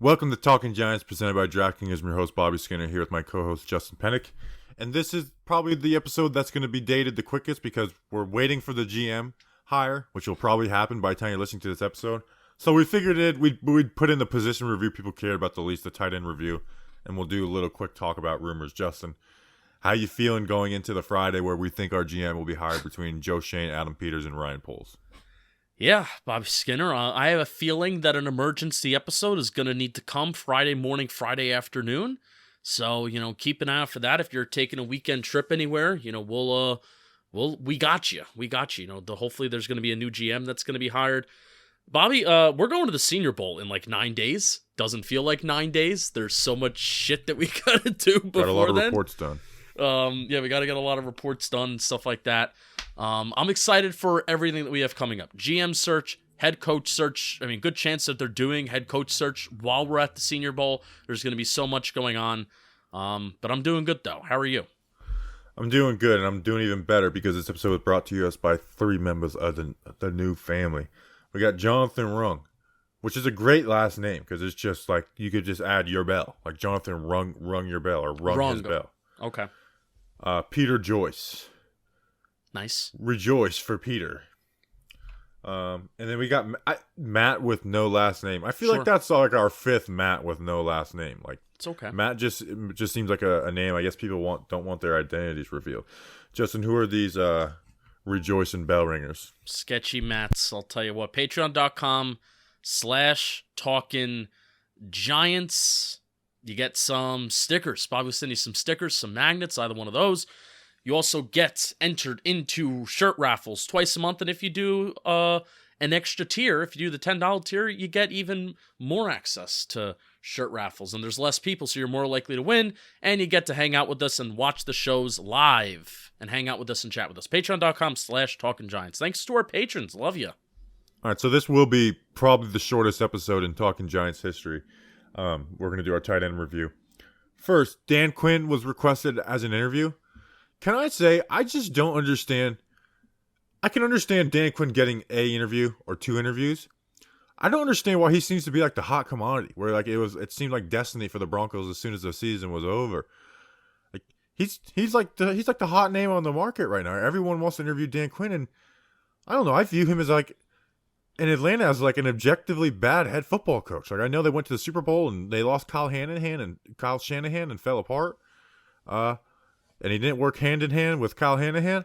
Welcome to Talking Giants, presented by DraftKings. I'm your host, Bobby Skinner, here with my co-host, Justin Pennick. And this is probably the episode that's going to be dated the quickest because we're waiting for the GM hire, which will probably happen by the time you're listening to this episode. So we figured we'd put in the position review people care about the least, the tight end review, and we'll do a little quick talk about rumors. Justin, how you feeling going into the Friday where we think our GM will be hired between Joe Schoen, Adam Peters, and Ryan Poles? Yeah, Bobby Skinner. I have a feeling that an emergency episode is going to need to come Friday morning, Friday afternoon. So, keep an eye out for that. If you're taking a weekend trip anywhere, we got you. We got you. Hopefully there's going to be a new GM that's going to be hired. Bobby, we're going to the Senior Bowl in like 9 days. Doesn't feel like 9 days. There's so much shit that we got to do before then. Got a lot of reports done. We got to get a lot of reports done and stuff like that. I'm excited for everything that we have coming up. GM search, head coach search. I mean, good chance that they're doing head coach search while we're at the Senior Bowl. There's going to be so much going on. But I'm doing good, though. How are you? I'm doing good, and I'm doing even better because this episode was brought to us by 3 members of the new family. We got Jonathan Rung, which is a great last name because it's just like you could just add your bell. Like Jonathan rung your bell or rung his bell. Okay. Peter Joyce. Nice. Rejoice for Peter. And then we got Matt with no last name. I feel like that's like our 5th Matt with no last name. Like it's okay. Matt just seems like a name. I guess people don't want their identities revealed. Justin, who are these Rejoice and bell ringers? Sketchy Matts. I'll tell you what. Patreon.com/TalkingGiants. You get some stickers. Bobby will send you some stickers, some magnets, either one of those. You also get entered into shirt raffles twice a month. And if you do an extra tier, if you do the $10 tier, you get even more access to shirt raffles. And there's less people, so you're more likely to win. And you get to hang out with us and watch the shows live and hang out with us and chat with us. Patreon.com/TalkingGiants. Thanks to our patrons. Love you. All right, so this will be probably the shortest episode in Talking Giants history. We're going to do our tight end review. First, Dan Quinn was requested as an interview. Can I say, I just don't understand. I can understand Dan Quinn getting a interview or 2 interviews. I don't understand why he seems to be like the hot commodity, where like it seemed like destiny for the Broncos as soon as the season was over. Like he's like the hot name on the market right now. Everyone wants to interview Dan Quinn, and I don't know. I view him as like in Atlanta as like an objectively bad head football coach. Like I know they went to the Super Bowl and they lost Kyle Shanahan and fell apart. And he didn't work hand in hand with Kyle Shanahan.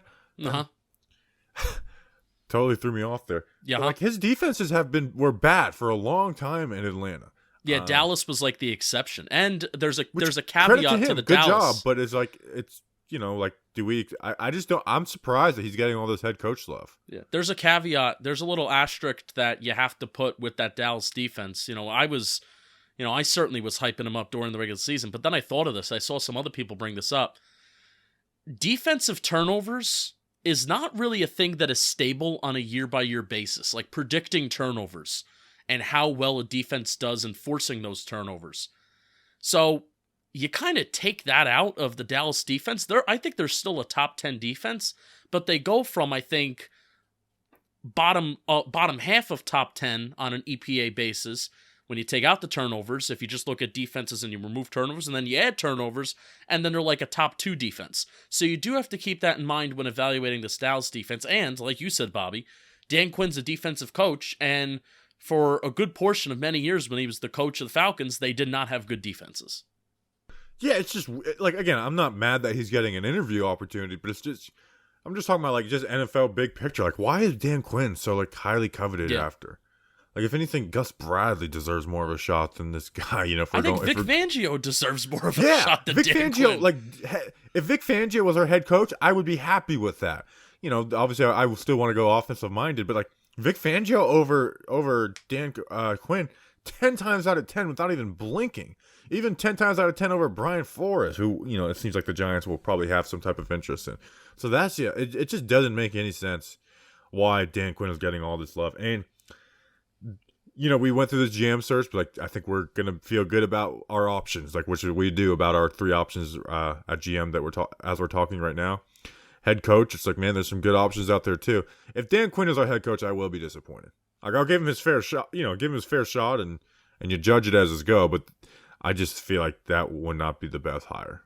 Totally threw me off there. Yeah, like his defenses were bad for a long time in Atlanta. Yeah, Dallas was like the exception, and there's a caveat to the Good Dallas. job, but it's like do we? I just don't. I'm surprised that he's getting all this head coach love. Yeah, there's a caveat. There's a little asterisk that you have to put with that Dallas defense. I certainly was hyping him up during the regular season, but then I thought of this. I saw some other people bring this up. Defensive turnovers is not really a thing that is stable on a year-by-year basis, like predicting turnovers and how well a defense does enforcing those turnovers. So you kind of take that out of the Dallas defense. I think they're still a top 10 defense, but they go from, I think, bottom half of top 10 on an EPA basis when you take out the turnovers, if you just look at defenses and you remove turnovers, and then you add turnovers, and then they're like a top 2 defense. So you do have to keep that in mind when evaluating the Dallas defense. And, like you said, Bobby, Dan Quinn's a defensive coach, and for a good portion of many years when he was the coach of the Falcons, they did not have good defenses. Yeah, it's just, like, again, I'm not mad that he's getting an interview opportunity, but it's just, I'm just talking about, like, just NFL big picture. Like, why is Dan Quinn so, like, highly coveted after? Like, if anything, Gus Bradley deserves more of a shot than this guy, I think Vic Fangio deserves more of a shot than Dan Quinn. Like, if Vic Fangio was our head coach, I would be happy with that. Obviously, I still want to go offensive-minded, but, like, Vic Fangio over Dan Quinn 10 times out of 10 without even blinking. Even 10 times out of 10 over Brian Flores, who, it seems like the Giants will probably have some type of interest in. So that's, it just doesn't make any sense why Dan Quinn is getting all this love. And we went through this GM search, but like I think we're gonna feel good about our options, like what should we do about our 3 options at GM that we're talking right now. Head coach, it's like, man, there's some good options out there too. If Dan Quinn is our head coach, I will be disappointed. Like I'll give him his fair shot, and and you judge it as it go. But I just feel like that would not be the best hire.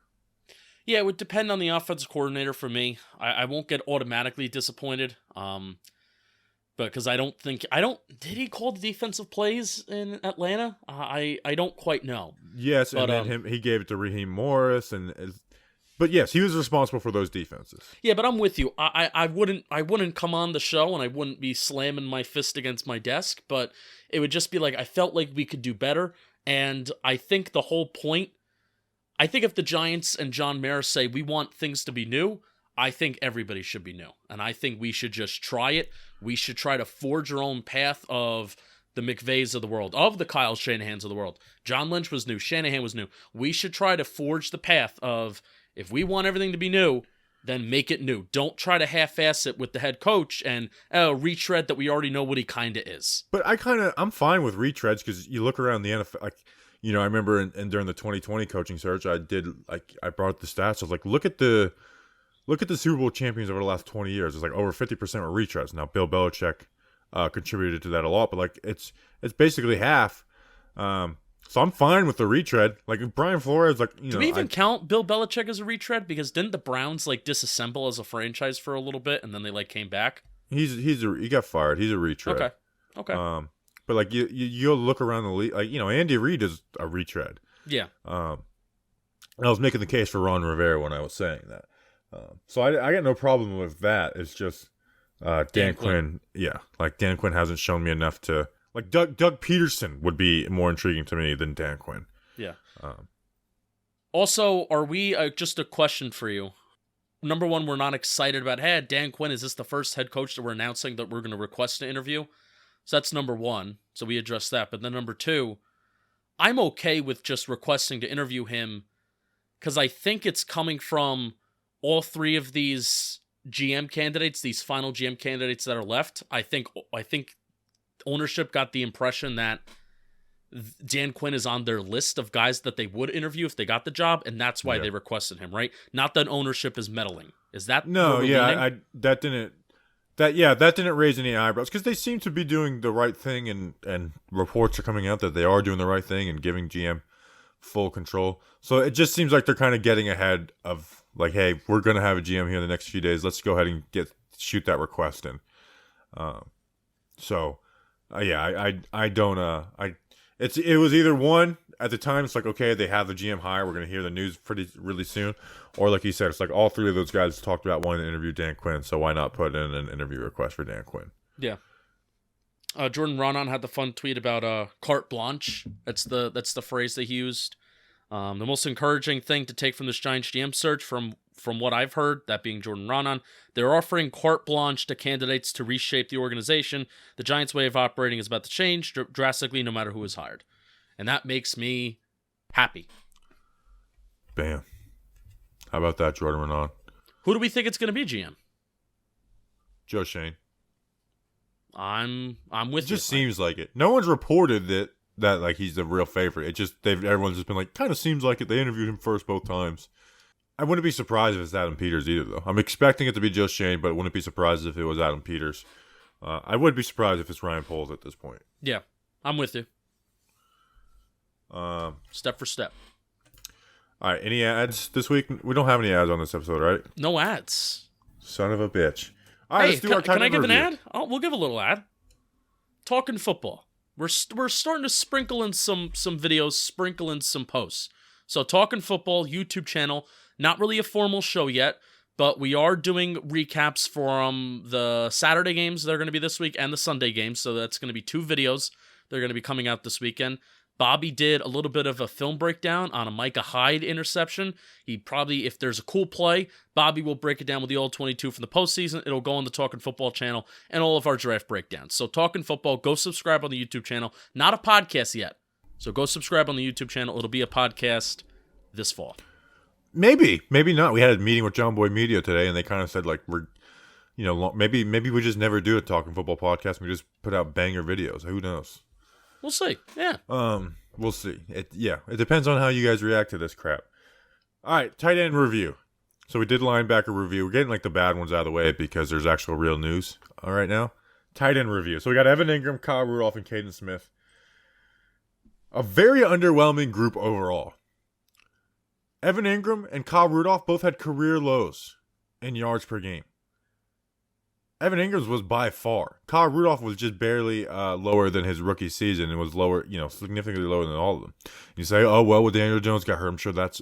Yeah, it would depend on the offensive coordinator for me. I won't get automatically disappointed. But because did he call the defensive plays in Atlanta? I don't quite know. Yes, but, and then he gave it to Raheem Morris, but yes, he was responsible for those defenses. Yeah, but I'm with you. I wouldn't come on the show and I wouldn't be slamming my fist against my desk, but it would just be like I felt like we could do better, and I think the whole point. I think if the Giants and John Mara say we want things to be new, I think everybody should be new. And I think we should just try it. We should try to forge our own path of the McVays of the world, of the Kyle Shanahans of the world. John Lynch was new. Shanahan was new. We should try to forge the path of if we want everything to be new, then make it new. Don't try to half-ass it with the head coach and retread that we already know what he kind of is. But I'm fine with retreads because you look around the NFL, like, I remember during the 2020 coaching search, I brought up the stats. I was like, look at the Super Bowl champions over the last 20 years. It's like over 50% were retreads. Now, Bill Belichick contributed to that a lot, but like it's basically half. So I'm fine with the retread. Like Brian Flores, like do we even count Bill Belichick as a retread? Because didn't the Browns like disassemble as a franchise for a little bit and then they like came back? He got fired. He's a retread. Okay. But like you'll look around the league, like Andy Reid is a retread. Yeah. I was making the case for Ron Rivera when I was saying that. So I got no problem with that. It's just Dan Quinn. Yeah, like Dan Quinn hasn't shown me enough to like Doug Peterson would be more intriguing to me than Dan Quinn. Yeah. Also, are we just a question for you? Number one, we're not excited about. Hey, Dan Quinn, is this the first head coach that we're announcing that we're going to request an interview? So that's number one. So we address that. But then number two, I'm okay with just requesting to interview him because I think it's coming from all three of these GM candidates, these final GM candidates that are left. I think ownership got the impression that Dan Quinn is on their list of guys that they would interview if they got the job, and that's why they requested him, right? Not that ownership is meddling. Is that no? Yeah, that didn't raise any eyebrows because they seem to be doing the right thing, and reports are coming out that they are doing the right thing and giving GM full control. So it just seems like they're kind of getting ahead of like, hey, we're gonna have a GM here in the next few days. Let's go ahead and shoot that request in. It was either one at the time. It's like, okay, they have the GM hire. We're gonna hear the news really soon, or like you said, it's like all three of those guys talked about wanting to interview Dan Quinn. So why not put in an interview request for Dan Quinn? Yeah. Jordan Ronan had the fun tweet about carte blanche. That's the phrase they used. The most encouraging thing to take from this Giants GM search, from what I've heard, that being Jordan Ronan, they're offering carte blanche to candidates to reshape the organization. The Giants' way of operating is about to change drastically no matter who is hired. And that makes me happy. Bam. How about that, Jordan Ronan? Who do we think it's going to be, GM? Joe Shane. I'm with you. It just seems like it. No one's reported that like he's the real favorite. It just everyone's just been like, kind of seems like it. They interviewed him first both times. I wouldn't be surprised if it's Adam Peters either, though. I'm expecting it to be Joe Shane, but wouldn't be surprised if it was Adam Peters. I would be surprised if it's Ryan Poles at this point. Yeah, I'm with you. Step for step. All right, any ads this week? We don't have any ads on this episode, right? No ads. Son of a bitch. All right, let's do our tight end Can I give review. an ad? We'll give a little ad. Talking football. We're starting to sprinkle in some videos, sprinkle in some posts. So Talking Football YouTube channel, not really a formal show yet, but we are doing recaps from the Saturday games that are going to be this week and the Sunday games. So that's going to be 2 videos. They're going to be coming out this weekend. Bobby did a little bit of a film breakdown on a Micah Hyde interception. He probably, if there's a cool play, Bobby will break it down with the old 22 from the postseason. It'll go on the Talking Football channel and all of our draft breakdowns. So Talking Football, go subscribe on the YouTube channel. Not a podcast yet. So go subscribe on the YouTube channel. It'll be a podcast this fall. Maybe not. We had a meeting with John Boy Media today, and they kind of said like maybe we just never do a Talking Football podcast. We just put out banger videos. Who knows? We'll see. Yeah. We'll see. It depends on how you guys react to this crap. All right, tight end review. So we did linebacker review. We're getting like the bad ones out of the way because there's actual real news right now. Tight end review. So we got Evan Engram, Kyle Rudolph, and Kaden Smith. A very underwhelming group overall. Evan Engram and Kyle Rudolph both had career lows in yards per game. Evan Ingram's was by far. Kyle Rudolph was just barely lower than his rookie season and was lower, significantly lower than all of them. You say, oh, well, Daniel Jones got hurt. I'm sure that's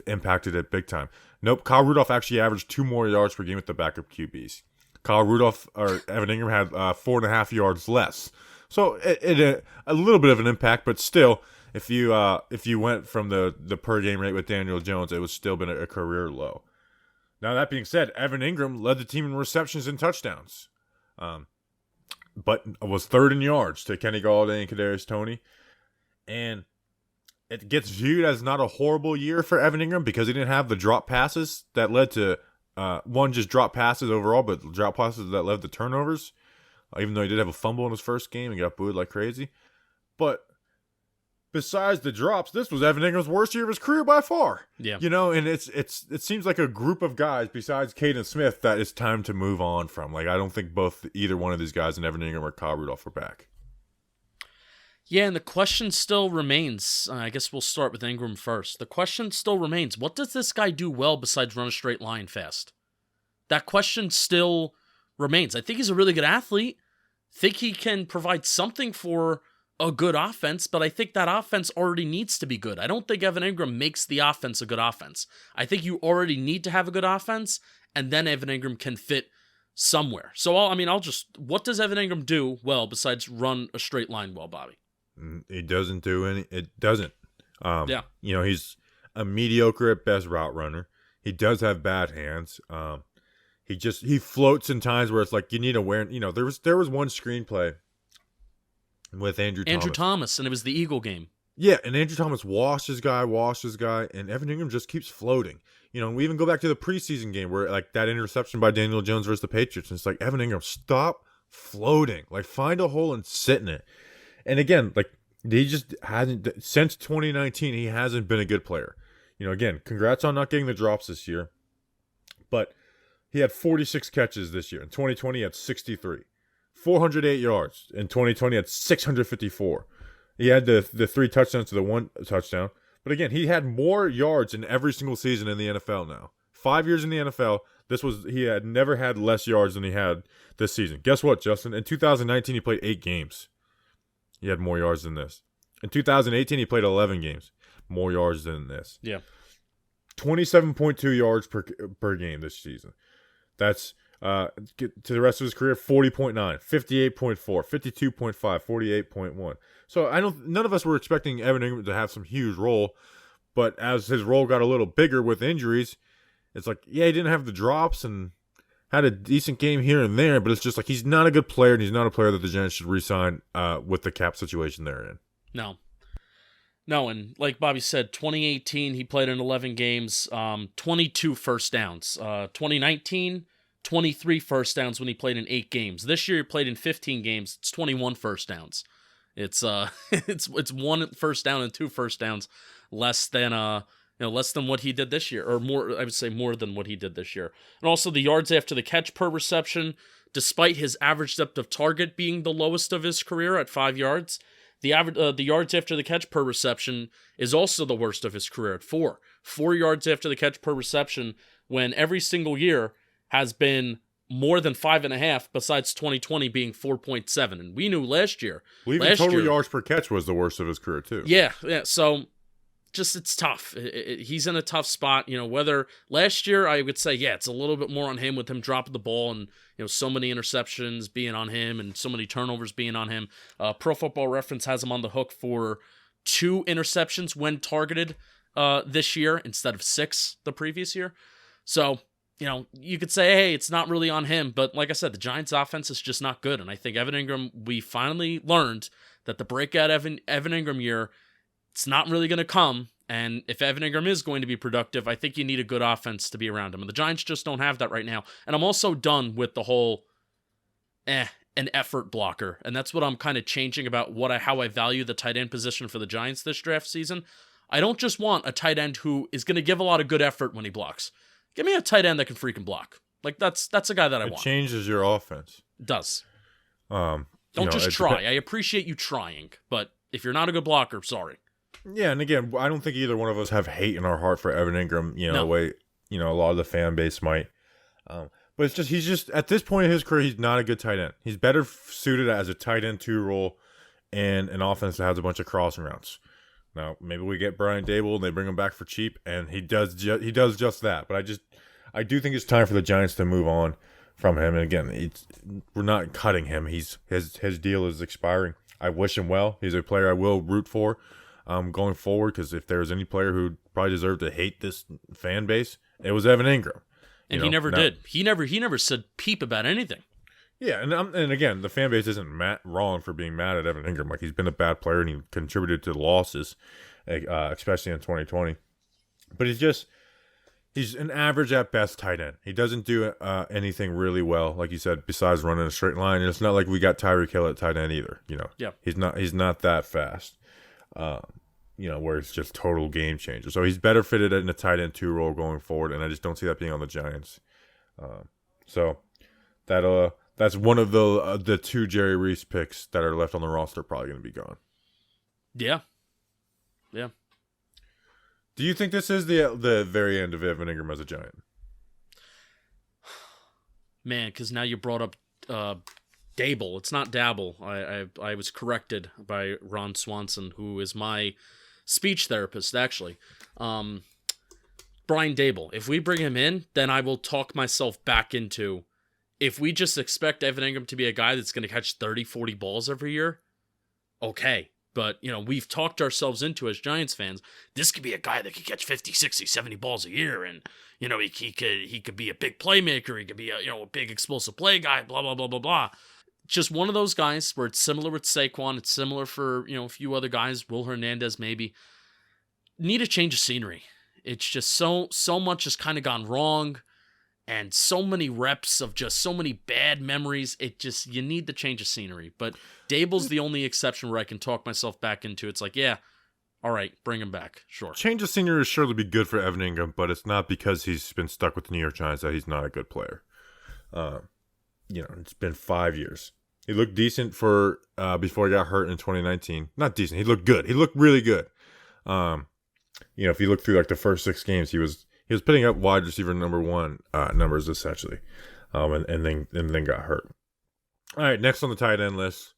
impacted it big time. Nope, Kyle Rudolph actually averaged 2 more yards per game with the backup QBs. Evan Engram had 4.5 yards less. So it a little bit of an impact, but still, if you went from the per game rate with Daniel Jones, it would still been a career low. Now, that being said, Evan Engram led the team in receptions and touchdowns, but was third in yards to Kenny Golladay and Kadarius Toney. And it gets viewed as not a horrible year for Evan Engram because he didn't have the drop passes that led to, just drop passes overall, but drop passes that led to turnovers, even though he did have a fumble in his first game and got booed like crazy. But besides the drops, this was Evan Ingram's worst year of his career by far. Yeah. And it seems like a group of guys besides Kaden Smith that it's time to move on from. Like, I don't think either one of these guys in Evan Engram or Kyle Rudolph are back. Yeah, and the question still remains. I guess we'll start with Engram first. The question still remains, what does this guy do well besides run a straight line fast? That question still remains. I think he's a really good athlete. Think he can provide something for a good offense, but I think that offense already needs to be good. I don't think Evan Engram makes the offense a good offense. I think you already need to have a good offense, and then Evan Engram can fit somewhere. So, what does Evan Engram do well besides run a straight line well, Bobby? He doesn't do any. It doesn't. Yeah. He's a mediocre at best route runner. He does have bad hands. He floats in times where it's like you need awareness. There was one screenplay with Andrew Thomas, and it was the Eagle game. Yeah, and Andrew Thomas washed his guy, and Evan Engram just keeps floating. We even go back to the preseason game where, like, that interception by Daniel Jones versus the Patriots, and it's like, Evan Engram, stop floating. Like, find a hole and sit in it. And again, like, he just hasn't, since 2019, he hasn't been a good player. Again, congrats on not getting the drops this year, but he had 46 catches this year. In 2020, he had 63. 408 yards. In 2020, had 654. He had the 3 touchdowns to the 1 touchdown. But again, he had more yards in every single season in the NFL now. 5 years in the NFL, he had never had less yards than he had this season. Guess what, Justin? In 2019, he played 8 games. He had more yards than this. In 2018, he played 11 games. More yards than this. Yeah. 27.2 yards per game this season. That's to the rest of his career, 40.9, 58.4, 52.5, 48.1. So none of us were expecting Evan Engram to have some huge role, but as his role got a little bigger with injuries, it's like, yeah, he didn't have the drops and had a decent game here and there, but it's just like he's not a good player, and he's not a player that the Giants should re-sign with the cap situation they're in. No, and like Bobby said, 2018, he played in 11 games, 22 first downs. 2019, 23 first downs when he played in 8 games. This year he played in 15 games. It's 21 first downs. It's it's 1 first down and 2 first downs less than what he did this year, or more. I would say more than what he did this year. And also the yards after the catch per reception, despite his average depth of target being the lowest of his career at 5 yards, the yards after the catch per reception is also the worst of his career at 4. 4 yards after the catch per reception, when every single year has been more than 5.5, besides 2020 being 4.7. And we knew last year. Well, even total yards per catch was the worst of his career, too. Yeah. So, just it's tough. He's in a tough spot. Whether last year I would say, yeah, it's a little bit more on him with him dropping the ball and, so many interceptions being on him and so many turnovers being on him. Pro Football Reference has him on the hook for 2 interceptions when targeted this year instead of 6 the previous year. So, you could say, hey, it's not really on him. But like I said, the Giants' offense is just not good. And I think Evan Engram, we finally learned that the breakout Evan Engram year, it's not really going to come. And if Evan Engram is going to be productive, I think you need a good offense to be around him. And the Giants just don't have that right now. And I'm also done with the whole, an effort blocker. And that's what I'm kind of changing about how I value the tight end position for the Giants this draft season. I don't just want a tight end who is going to give a lot of good effort when he blocks. Give me a tight end that can freaking block. Like, that's a guy that I want. It changes your offense. It does. Don't just try. I appreciate you trying, but If you're not a good blocker, sorry. Yeah, and again, I don't think either one of us have hate in our heart for Evan Engram, the way, a lot of the fan base might. But it's just, he's just, at this point in his career, he's not a good tight end. He's better suited as a tight end 2 role and an offense that has a bunch of crossing routes. Now, maybe we get Brian Dable and they bring him back for cheap, and he does just that. But I do think it's time for the Giants to move on from him. And again, we're not cutting him. His deal is expiring. I wish him well. He's a player I will root for going forward, because if there's any player who probably deserved to hate this fan base, it was Evan Engram. And he never did. He never said peep about anything. Yeah, and again, the fan base isn't wrong for being mad at Evan Engram. Like, he's been a bad player and he contributed to the losses, especially in 2020. But he's an average at best tight end. He doesn't do anything really well, like you said, besides running a straight line. And it's not like we got Tyreek Hill at tight end either. Yeah. He's not that fast. Where it's just total game changer. So he's better fitted in a tight end 2 role going forward, and I just don't see that being on the Giants. So that's one of the 2 Jerry Reese picks that are left on the roster probably going to be gone. Yeah. Yeah. Do you think this is the very end of Evan Engram as a Giant? Man, because now you brought up Dable. It's not Dabble. I was corrected by Ron Swanson, who is my speech therapist, actually. Brian Dable. If we bring him in, then I will talk myself back into, if we just expect Evan Engram to be a guy that's going to catch 30, 40 balls every year, okay. But, we've talked ourselves into, as Giants fans, this could be a guy that could catch 50, 60, 70 balls a year. And, he could be a big playmaker. He could be a big explosive play guy, blah, blah, blah, blah, blah. Just one of those guys where it's similar with Saquon. It's similar for, a few other guys, Will Hernandez maybe. Need a change of scenery. It's just so much has kind of gone wrong. And so many reps of just so many bad memories. You need the change of scenery. But Dable's the only exception where I can talk myself back into. It's like, yeah, all right, bring him back. Sure. Change of scenery is surely be good for Evan Engram, but it's not because he's been stuck with the New York Giants that he's not a good player. It's been 5 years. He looked decent for before he got hurt in 2019. Not decent. He looked good. He looked really good. If you look through like the first 6 games, he was putting up wide receiver number 1 numbers essentially, and then got hurt. All right, next on the tight end list,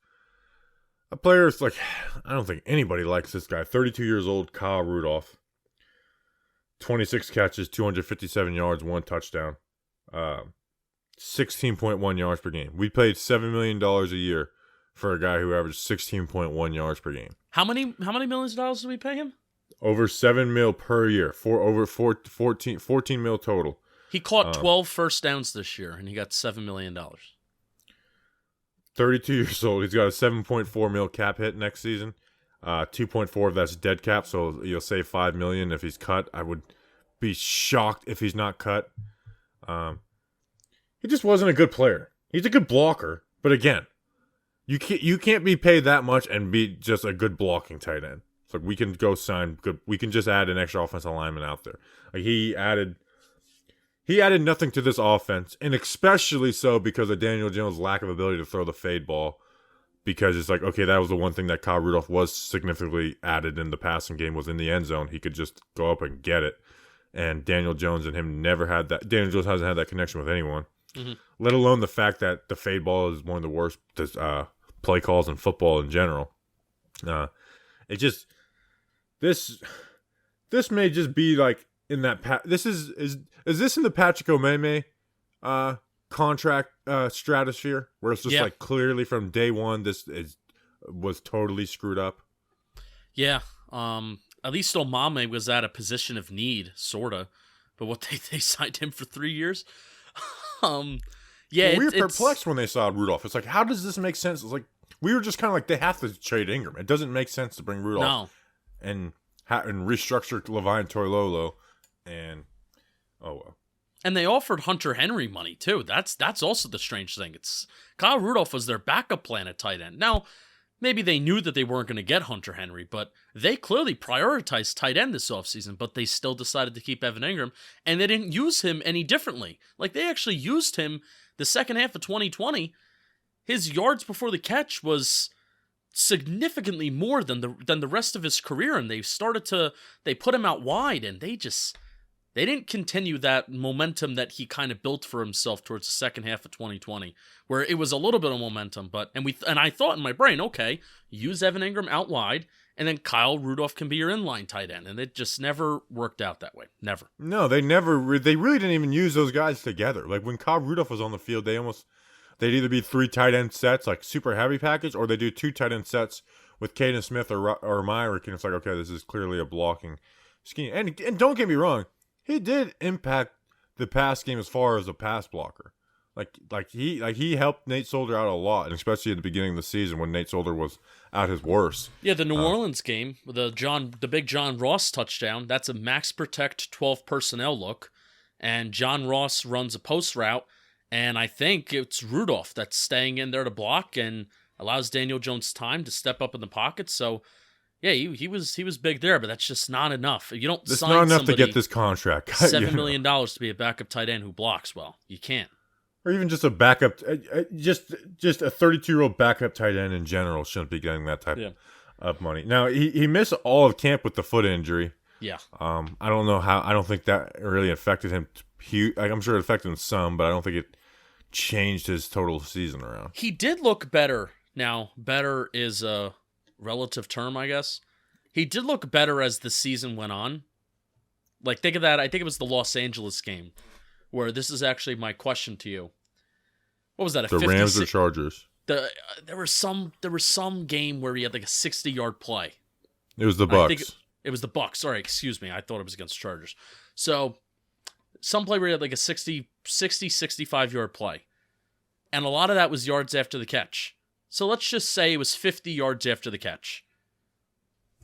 a player is like, I don't think anybody likes this guy. 32 years old, Kyle Rudolph. 26 catches, 257 yards, 1 touchdown, 16.1 yards per game. We paid $7 million a year for a guy who averaged 16.1 yards per game. How many millions of dollars did we pay him? Over $7 million per year, over 14 mil total. He caught 12 first downs this year, and he got $7 million. 32 years old. He's got a $7.4 mil cap hit next season. 2.4 of that's dead cap, so you'll save $5 million if he's cut. I would be shocked if he's not cut. He just wasn't a good player. He's a good blocker, but again, you can't be paid that much and be just a good blocking tight end. So we can go sign good. We can just add an extra offensive lineman out there. Like he added nothing to this offense, and especially so because of Daniel Jones' lack of ability to throw the fade ball. Because it's like, okay, that was the one thing that Kyle Rudolph was significantly added in the passing game, was in the end zone. He could just go up and get it. And Daniel Jones and him never had that. Daniel Jones hasn't had that connection with anyone. Mm-hmm. Let alone the fact that the fade ball is one of the worst play calls in football in general. This may just be like in that. This is this in the Patrick Omeme contract stratosphere, where it's just like clearly from day one this was totally screwed up. Yeah. At least Omame was at a position of need, sorta. But what they signed him for 3 years. We were perplexed when they saw Rudolph. It's like, how does this make sense? It's like we were just kind of like, they have to trade Engram. It doesn't make sense to bring Rudolph and restructure Levine Toilolo, and oh well. And they offered Hunter Henry money too. That's also the strange thing. It's Kyle Rudolph was their backup plan at tight end. Now, maybe they knew that they weren't going to get Hunter Henry, but they clearly prioritized tight end this offseason, but they still decided to keep Evan Engram, and they didn't use him any differently. Like, they actually used him the second half of 2020. His yards before the catch was significantly more than the rest of his career, and they put him out wide, and they didn't continue that momentum that he kind of built for himself towards the second half of 2020, where it was a little bit of momentum, and I thought in my brain, okay, use Evan Engram out wide, and then Kyle Rudolph can be your inline tight end, and it just never worked out that way. Never. No, they really didn't even use those guys together. Like when Kyle Rudolph was on the field, they'd either be 3 tight end sets, like super heavy package, or they do 2 tight end sets with Kaden Smith or Myrick, and it's like, okay, this is clearly a blocking scheme. And don't get me wrong, he did impact the pass game as far as a pass blocker. Like he helped Nate Solder out a lot, and especially at the beginning of the season when Nate Solder was at his worst. Yeah, the New Orleans game, the big John Ross touchdown, that's a max protect 12 personnel look, and John Ross runs a post route, and I think it's Rudolph that's staying in there to block and allows Daniel Jones time to step up in the pocket. So yeah, he was big there, but that's just not enough. You don't sign not enough somebody to get this contract. $7 million to be a backup tight end who blocks well. You can't. Or even just a backup, just a 32-year-old backup tight end in general shouldn't be getting that type of money. Now, he missed all of camp with the foot injury. Yeah. I don't know how. I don't think that really affected him. I'm sure it affected him some, but I don't think it changed his total season around. He did look better. Now, better is a relative term, I guess. He did look better as the season went on. Like, think of that. I think it was the Los Angeles game, where this is actually my question to you. What was that? The Rams or Chargers? There was some game where he had like a 60-yard play. It was the Bucs. It was the Bucs. Sorry, excuse me. I thought it was against Chargers. So, some play where he had like a 65-yard play. And a lot of that was yards after the catch. So let's just say it was 50 yards after the catch.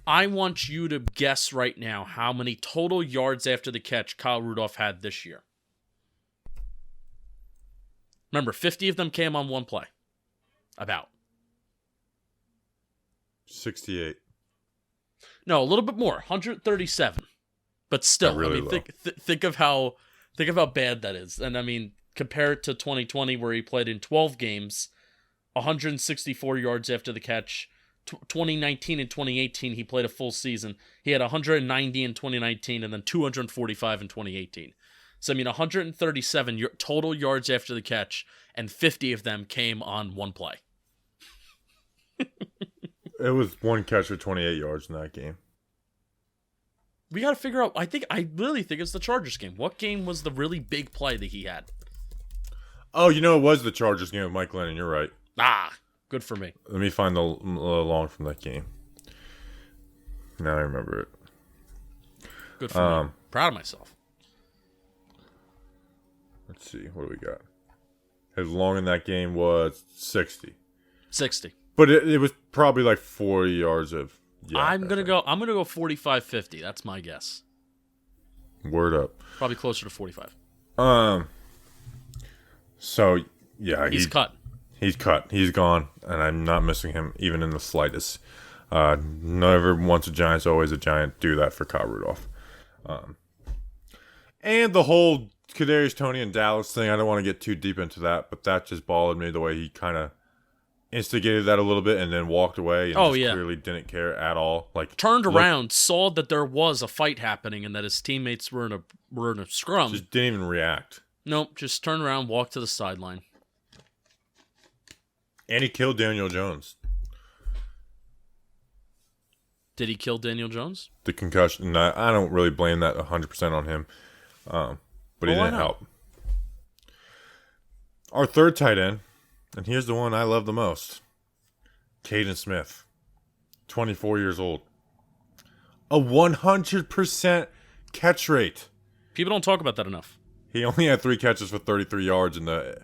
I want you to guess right now how many total yards after the catch Kyle Rudolph had this year. Remember, 50 of them came on one play. About. 68. No, a little bit more. 137. But still, really I mean, think of how bad that is. And I mean, compare it to 2020 where he played in 12 games, 164 yards after the catch. 2019 and 2018, he played a full season. He had 190 in 2019 and then 245 in 2018. So, I mean, 137 total yards after the catch, and 50 of them came on one play. It was one catch for 28 yards in that game. We got to figure out, I really think it's the Chargers game. What game was the really big play that he had? Oh, it was the Chargers game with Mike Lennon. You're right. Good for me. Let me find the long from that game. Now I remember it. Good for me. Proud of myself. Let's see. What do we got? His long in that game was 60. 60. But it was probably like 40 yards of... Yeah, I'm gonna go 45-50. That's my guess. Word up. Probably closer to 45. So, yeah. He's cut. He's cut. He's gone. And I'm not missing him even in the slightest. Never once a Giant's always a Giant. Do that for Kyle Rudolph. And the whole Kadarius Toney and Dallas thing, I don't want to get too deep into that, but that just bothered me the way he kind of instigated that a little bit and then walked away and clearly didn't care at all. Like turned around, saw that there was a fight happening and that his teammates were in a scrum. Just didn't even react. Nope, just turned around, walked to the sideline. And he killed Daniel Jones. Did he kill Daniel Jones? The concussion. I don't really blame that 100% on him. But he didn't help. Our third tight end, and here's the one I love the most. Kaden Smith. 24 years old. A 100% catch rate. People don't talk about that enough. He only had 3 catches for 33 yards, and they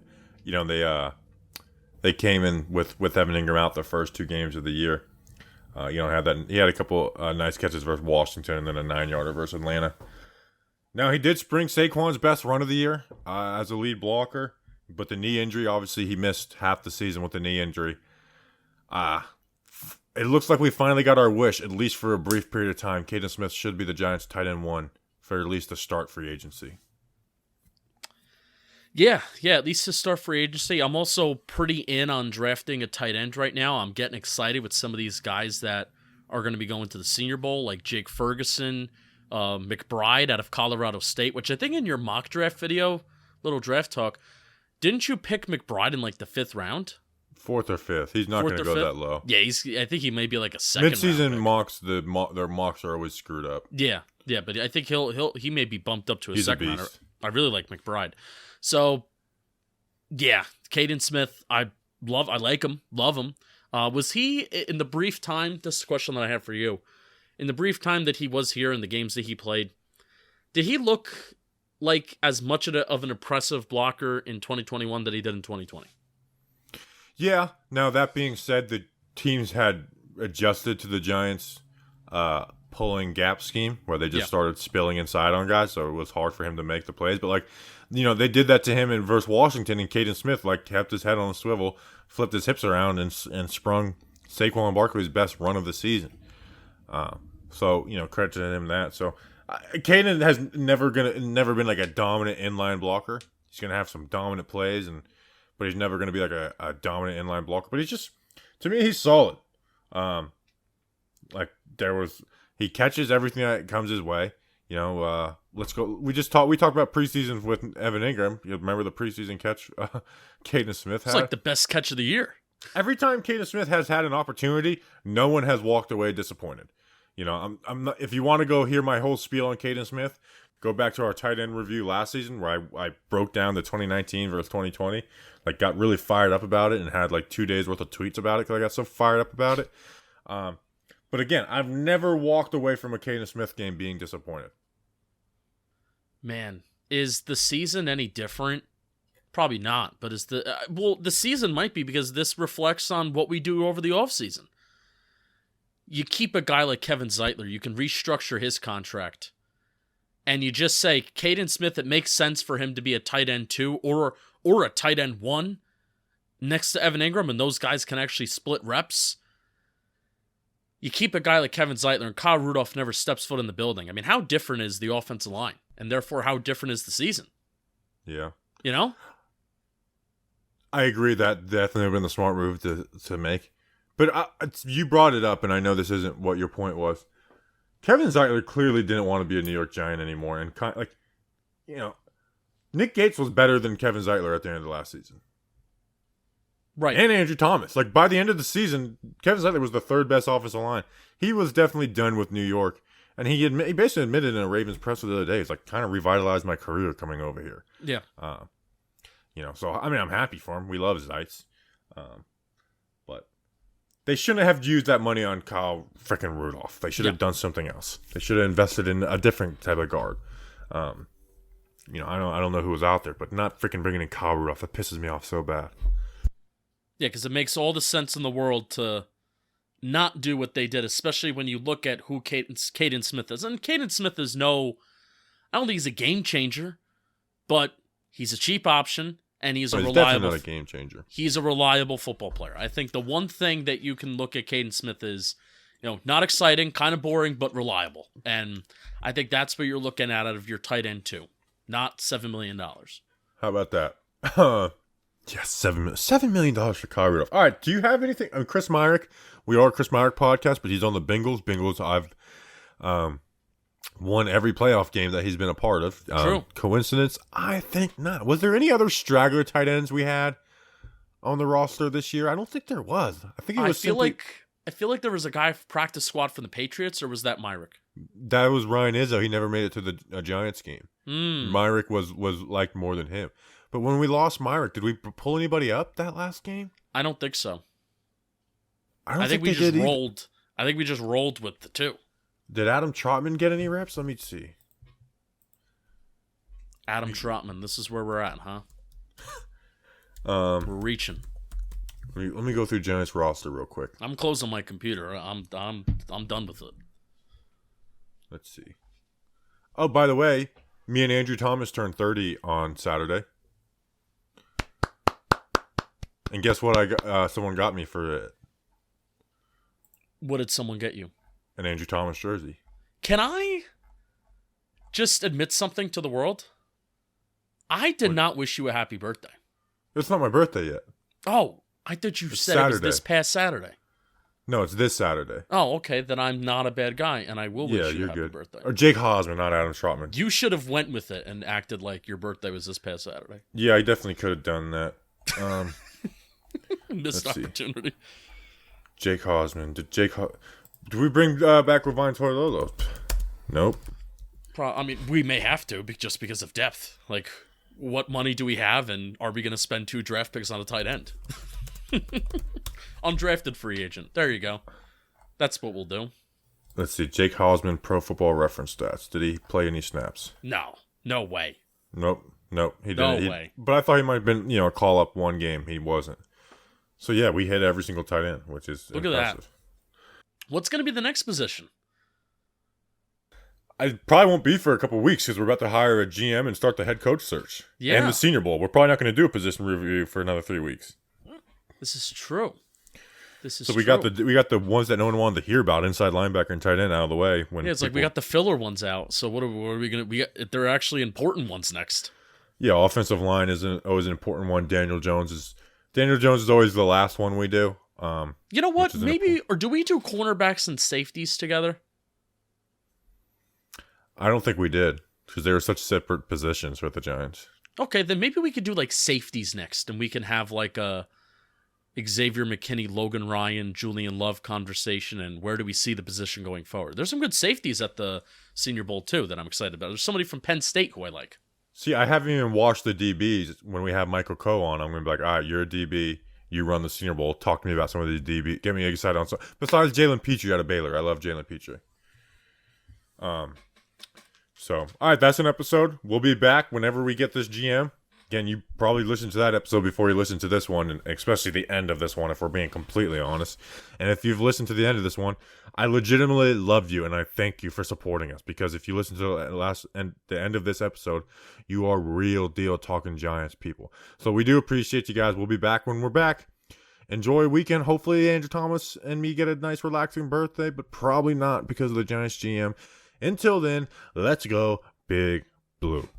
came in with Evan Engram out the first 2 games of the year. You don't have that. He had a couple nice catches versus Washington, and then a 9-yarder versus Atlanta. Now, he did spring Saquon's best run of the year as a lead blocker, but the knee injury, obviously, he missed half the season with the knee injury. It looks like we finally got our wish, at least for a brief period of time. Kaden Smith should be the Giants' tight end 1 for at least the start free agency. Yeah, at least to start free agency. I'm also pretty in on drafting a tight end right now. I'm getting excited with some of these guys that are going to be going to the Senior Bowl, like Jake Ferguson, McBride out of Colorado State, which I think in your mock draft video, little draft talk, didn't you pick McBride in like the 5th round? 4th or 5th. He's not going to go that low. Yeah, I think he may be like a second Mid-season round mocks, their mocks are always screwed up. Yeah, but I think he may be bumped up to a He's second a rounder. beast. I really like McBride. So, yeah, Kaden Smith, I like him, love him. Was he, in the brief time, this is a question that I have for you, in the brief time that he was here in the games that he played, did he look like as much of an impressive blocker in 2021 that he did in 2020? Yeah. Now, that being said, the teams had adjusted to the Giants' pulling gap scheme where they just started spilling inside on guys, so it was hard for him to make the plays. But, like, you know, they did that to him in versus Washington, and Kaden Smith, like, kept his head on a swivel, flipped his hips around, and sprung Saquon Barkley's best run of the season. So, you know, credit to him that. So, Kaden has never been like a dominant inline blocker. He's gonna have some dominant plays, but he's never gonna be like a dominant inline blocker. But he's just, to me, he's solid. He catches everything that comes his way. You know, let's go. We talked about preseason with Evan Engram. You remember the preseason catch Kaden Smith had? It's like the best catch of the year. Every time Kaden Smith has had an opportunity, no one has walked away disappointed. You know, I'm not. If you want to go hear my whole spiel on Kaden Smith, go back to our tight end review last season where I broke down the 2019 versus 2020. Like, got really fired up about it and had like 2 days worth of tweets about it because I got so fired up about it. But again, I've never walked away from a Kaden Smith game being disappointed. Man, is the season any different? Probably not, but is the season might be, because this reflects on what we do over the offseason. You keep a guy like Kevin Zeitler, you can restructure his contract, and you just say, Kaden Smith, it makes sense for him to be a tight end 2 or a tight end 1 next to Evan Engram, and those guys can actually split reps. You keep a guy like Kevin Zeitler, and Kyle Rudolph never steps foot in the building. I mean, how different is the offensive line? And therefore, how different is the season? Yeah. You know? I agree that definitely would have been the smart move to make. But you brought it up, and I know this isn't what your point was. Kevin Zeitler clearly didn't want to be a New York Giant anymore. And, Nick Gates was better than Kevin Zeitler at the end of the last season. Right. And Andrew Thomas. Like, by the end of the season, Kevin Zeitler was the 3rd best offensive line. He was definitely done with New York. And he basically admitted in a Ravens presser the other day, he's like, kind of revitalized my career coming over here. Yeah. So, I mean, I'm happy for him. We love Zeitz. But they shouldn't have used that money on Kyle freaking Rudolph. They should have done something else. They should have invested in a different type of guard. I don't know who was out there, but not freaking bringing in Kyle Rudolph. That pisses me off so bad. Yeah, because it makes all the sense in the world to not do what they did, especially when you look at who Kaden Smith is. And Kaden Smith is I don't think he's a game changer, but he's a cheap option, and he's definitely not a game changer. He's a reliable football player. I think the one thing that you can look at Kaden Smith is, not exciting, kind of boring, but reliable. And I think that's what you're looking at out of your tight end 2, not $7 million. How about that? Yes, $7 million for Kyle Rudolph. All right, do you have anything? Chris Myrick, we are a Chris Myrick podcast, but he's on the Bengals. Bengals, I've won every playoff game that he's been a part of. True. Coincidence? I think not. Was there any other straggler tight ends we had on the roster this year? I don't think there was. I think it was I feel like there was a guy practice squad from the Patriots, or was that Myrick? That was Ryan Izzo. He never made it to the Giants game. Myrick was liked more than him. But when we lost Myrick, did we pull anybody up that last game? I don't think so. I think we just rolled. I think we just rolled with the 2. Did Adam Trotman get any reps? Let me see. Adam Trotman. This is where we're at, huh? We're reaching. Let me go through Giants roster real quick. I'm closing my computer. I'm done with it. Let's see. Oh, by the way, me and Andrew Thomas turned 30 on Saturday. And guess what? Someone got me for it. What did someone get you? An Andrew Thomas jersey. Can I just admit something to the world? I did not wish you a happy birthday. It's not my birthday yet. Oh, I thought you said Saturday. It was this past Saturday. No, it's this Saturday. Oh, okay. Then I'm not a bad guy, and I will wish you a happy birthday. Or Jake Hosman, not Adam Trotman. You should have went with it and acted like your birthday was this past Saturday. Yeah, I definitely could have done that. Missed opportunity. See. Jake Hosman. Did we bring back Ravine Toilolo? Nope. I mean, we may have to, just because of depth. Like, what money do we have, and are we going to spend 2 draft picks on a tight end? Undrafted free agent. There you go. That's what we'll do. Let's see. Jake Hosman, Pro Football Reference stats. Did he play any snaps? No. No way. Nope. He didn't. No way. But I thought he might have been, a call-up one game. He wasn't. So, yeah, we hit every single tight end, which is Look impressive. at that. What's going to be the next position? I probably won't be for a couple of weeks because we're about to hire a GM and start the head coach search. Yeah. And the Senior Bowl. We're probably not going to do a position review for another 3 weeks. This is true. So we got the ones that no one wanted to hear about, inside linebacker and tight end, out of the way. Like we got the filler ones out. So what are we going to? They're actually important ones next. Yeah, offensive line is always an important one. Daniel Jones is always the last one we do. You know what? Maybe or do we do cornerbacks and safeties together? I don't think we did because they were such separate positions with the Giants. Okay, then maybe we could do like safeties next, and we can have like a Xavier McKinney, Logan Ryan, Julian Love conversation, and where do we see the position going forward? There's some good safeties at the Senior Bowl too that I'm excited about. There's somebody from Penn State who I like. See, I haven't even watched the DBs. When we have Michael Coe on, I'm going to be like, all right, you're a DB. You run the Senior Bowl. Talk to me about some of these DB. Get me excited on some. Besides Jalen Petrie out of Baylor. I love Jalen Petrie. So, all right, that's an episode. We'll be back whenever we get this GM. Again, you probably listened to that episode before you listened to this one, and especially the end of this one, if we're being completely honest. And if you've listened to the end of this one, I legitimately love you, and I thank you for supporting us. Because if you listen to the end of this episode, you are real deal Talking Giants people. So we do appreciate you guys. We'll be back when we're back. Enjoy a weekend. Hopefully Andrew Thomas and me get a nice relaxing birthday, but probably not because of the Giants GM. Until then, let's go Big Blue.